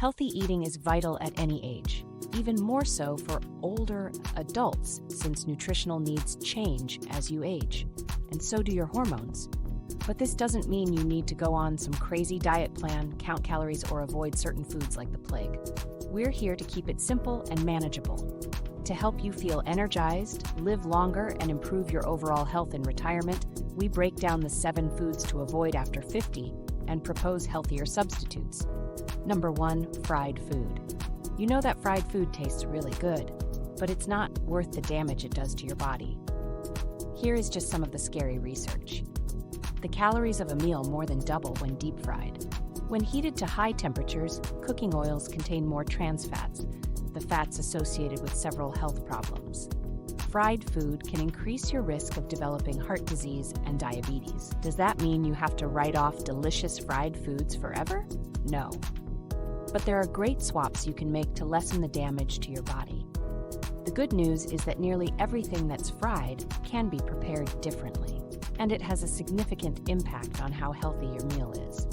Healthy eating is vital at any age, even more so for older adults since nutritional needs change as you age, and so do your hormones. But this doesn't mean you need to go on some crazy diet plan, count calories, or avoid certain foods like the plague. We're here to keep it simple and manageable, to help you feel energized, live longer, and improve your overall health in retirement. We break down the 7 foods to avoid after 50 and propose healthier substitutes. Number 1, fried food. You know that fried food tastes really good, but it's not worth the damage it does to your body. Here is just some of the scary research. The calories of a meal more than double when deep fried. When heated to high temperatures, cooking oils contain more trans fats, the fats associated with several health problems. Fried food can increase your risk of developing heart disease and diabetes. Does that mean you have to write off delicious fried foods forever? No. But there are great swaps you can make to lessen the damage to your body. The good news is that nearly everything that's fried can be prepared differently, and it has a significant impact on how healthy your meal is.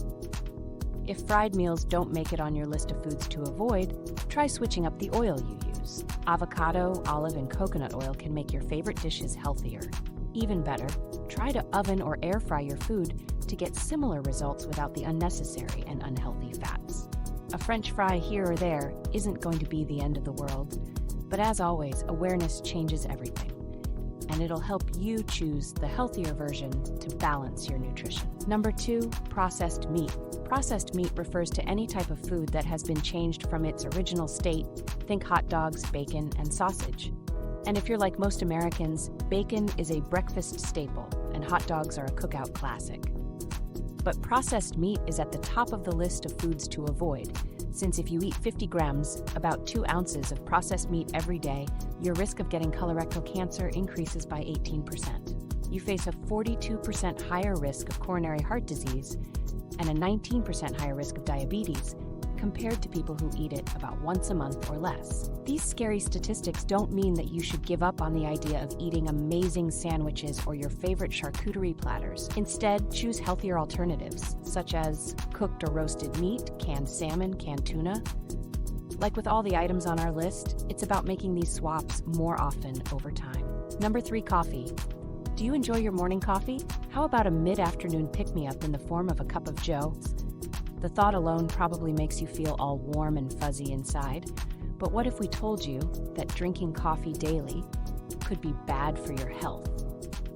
If fried meals don't make it on your list of foods to avoid, try switching up the oil you use. Avocado, olive, and coconut oil can make your favorite dishes healthier. Even better, try to oven or air fry your food to get similar results without the unnecessary and unhealthy fats. A French fry here or there isn't going to be the end of the world, but as always, awareness changes everything, and it'll help you choose the healthier version to balance your nutrition. Number 2, processed meat. Processed meat refers to any type of food that has been changed from its original state. Think hot dogs, bacon, and sausage. And if you're like most Americans, bacon is a breakfast staple, and hot dogs are a cookout classic. But processed meat is at the top of the list of foods to avoid, since if you eat 50 grams, about 2 ounces of processed meat every day, your risk of getting colorectal cancer increases by 18%. You face a 42% higher risk of coronary heart disease and a 19% higher risk of diabetes compared to people who eat it about once a month or less. These scary statistics don't mean that you should give up on the idea of eating amazing sandwiches or your favorite charcuterie platters. Instead, choose healthier alternatives, such as cooked or roasted meat, canned salmon, canned tuna. Like with all the items on our list, it's about making these swaps more often over time. Number 3, coffee. Do you enjoy your morning coffee? How about a mid-afternoon pick-me-up in the form of a cup of joe? The thought alone probably makes you feel all warm and fuzzy inside, but what if we told you that drinking coffee daily could be bad for your health?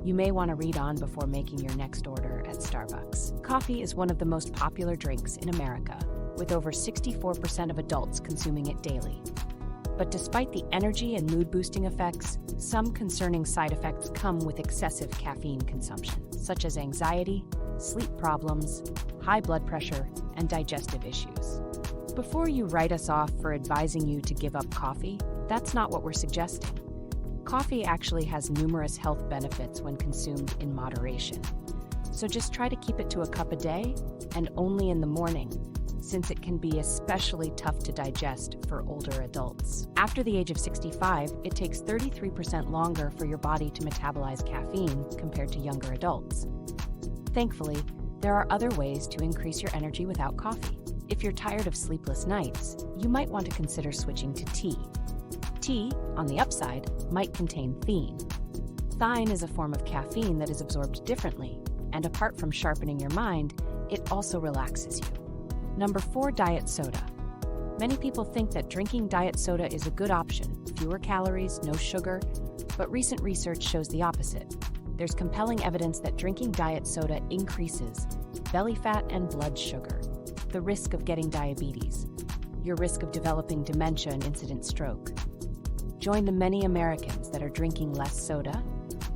You may want to read on before making your next order at Starbucks. Coffee is one of the most popular drinks in America, with over 64% of adults consuming it daily. But despite the energy and mood-boosting effects, some concerning side effects come with excessive caffeine consumption, such as anxiety, sleep problems, high blood pressure, and digestive issues. Before you write us off for advising you to give up coffee, that's not what we're suggesting. Coffee actually has numerous health benefits when consumed in moderation. So just try to keep it to a cup a day and only in the morning, since it can be especially tough to digest for older adults. After the age of 65, it takes 33% longer for your body to metabolize caffeine compared to younger adults. Thankfully, there are other ways to increase your energy without coffee. If you're tired of sleepless nights, you might want to consider switching to tea. Tea, on the upside, might contain theine. Theine is a form of caffeine that is absorbed differently, and apart from sharpening your mind, it also relaxes you. Number 4, diet soda. Many people think that drinking diet soda is a good option, fewer calories, no sugar, but recent research shows the opposite. There's compelling evidence that drinking diet soda increases belly fat and blood sugar, the risk of getting diabetes, your risk of developing dementia and incident stroke. Join the many Americans that are drinking less soda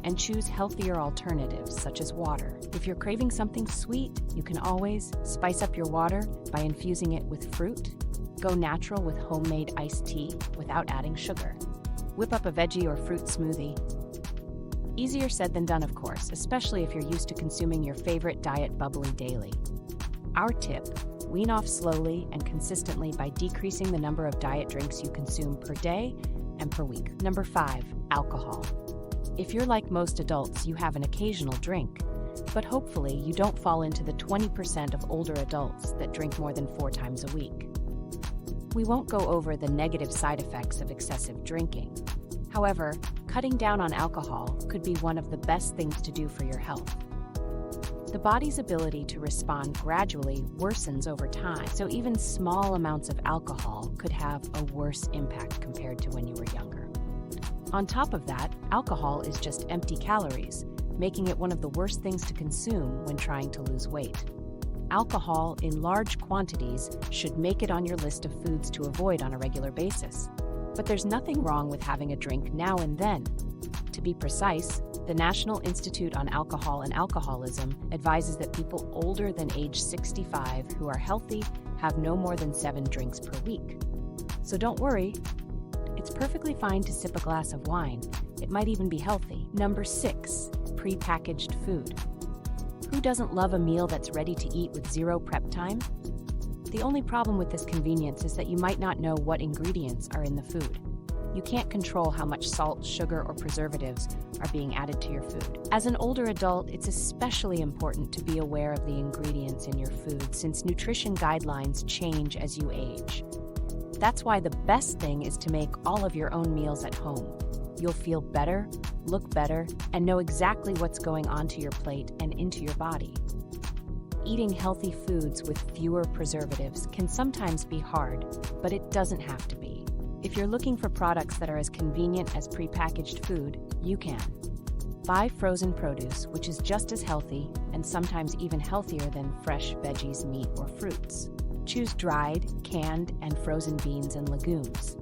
and choose healthier alternatives such as water. If you're craving something sweet, you can always spice up your water by infusing it with fruit. Go natural with homemade iced tea without adding sugar. Whip up a veggie or fruit smoothie. Easier said than done, of course, especially if you're used to consuming your favorite diet bubbly daily. Our tip: wean off slowly and consistently by decreasing the number of diet drinks you consume per day and per week. Number 5, alcohol. If you're like most adults, you have an occasional drink, but hopefully you don't fall into the 20% of older adults that drink more than 4 times a week. We won't go over the negative side effects of excessive drinking. However, cutting down on alcohol could be one of the best things to do for your health. The body's ability to respond gradually worsens over time, so even small amounts of alcohol could have a worse impact compared to when you were younger. On top of that, alcohol is just empty calories, making it one of the worst things to consume when trying to lose weight. Alcohol in large quantities should make it on your list of foods to avoid on a regular basis. But there's nothing wrong with having a drink now and then. To be precise, the National Institute on Alcohol and Alcoholism advises that people older than age 65 who are healthy have no more than 7 drinks per week. So don't worry, it's perfectly fine to sip a glass of wine. It might even be healthy. Number 6, prepackaged food. Who doesn't love a meal that's ready to eat with zero prep time? The only problem with this convenience is that you might not know what ingredients are in the food. You can't control how much salt, sugar, or preservatives are being added to your food. As an older adult, it's especially important to be aware of the ingredients in your food since nutrition guidelines change as you age. That's why the best thing is to make all of your own meals at home. You'll feel better, look better, and know exactly what's going onto your plate and into your body. Eating healthy foods with fewer preservatives can sometimes be hard, but it doesn't have to be. If you're looking for products that are as convenient as prepackaged food, you can. Buy frozen produce, which is just as healthy and sometimes even healthier than fresh veggies, meat, or fruits. Choose dried, canned, and frozen beans and legumes.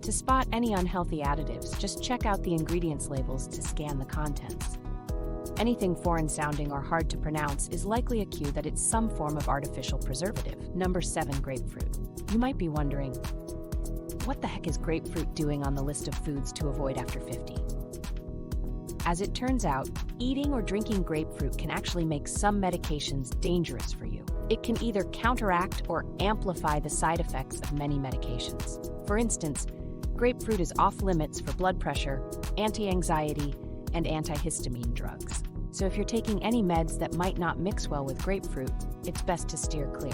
To spot any unhealthy additives, just check out the ingredients labels to scan the contents. Anything foreign-sounding or hard to pronounce is likely a cue that it's some form of artificial preservative. Number 7, grapefruit. You might be wondering, what the heck is grapefruit doing on the list of foods to avoid after 50? As it turns out, eating or drinking grapefruit can actually make some medications dangerous for you. It can either counteract or amplify the side effects of many medications. For instance, grapefruit is off-limits for blood pressure, anti-anxiety, and antihistamine drugs. So if you're taking any meds that might not mix well with grapefruit, it's best to steer clear.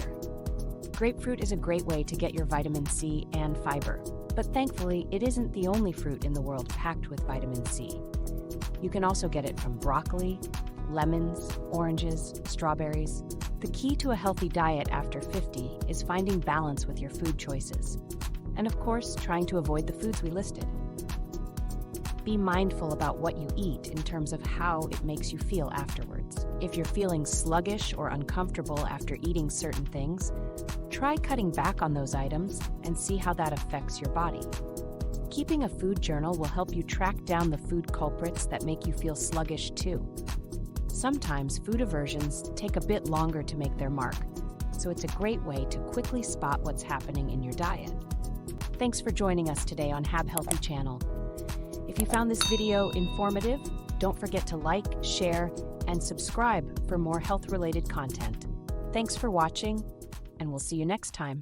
Grapefruit is a great way to get your vitamin C and fiber, but thankfully it isn't the only fruit in the world packed with vitamin C. You can also get it from broccoli, lemons, oranges, strawberries. The key to a healthy diet after 50 is finding balance with your food choices. And of course, trying to avoid the foods we listed. Be mindful about what you eat in terms of how it makes you feel afterwards. If you're feeling sluggish or uncomfortable after eating certain things, try cutting back on those items and see how that affects your body. Keeping a food journal will help you track down the food culprits that make you feel sluggish too. Sometimes food aversions take a bit longer to make their mark, so it's a great way to quickly spot what's happening in your diet. Thanks for joining us today on Have Healthy Channel. If you found this video informative, don't forget to like, share, and subscribe for more health-related content. Thanks for watching, and we'll see you next time.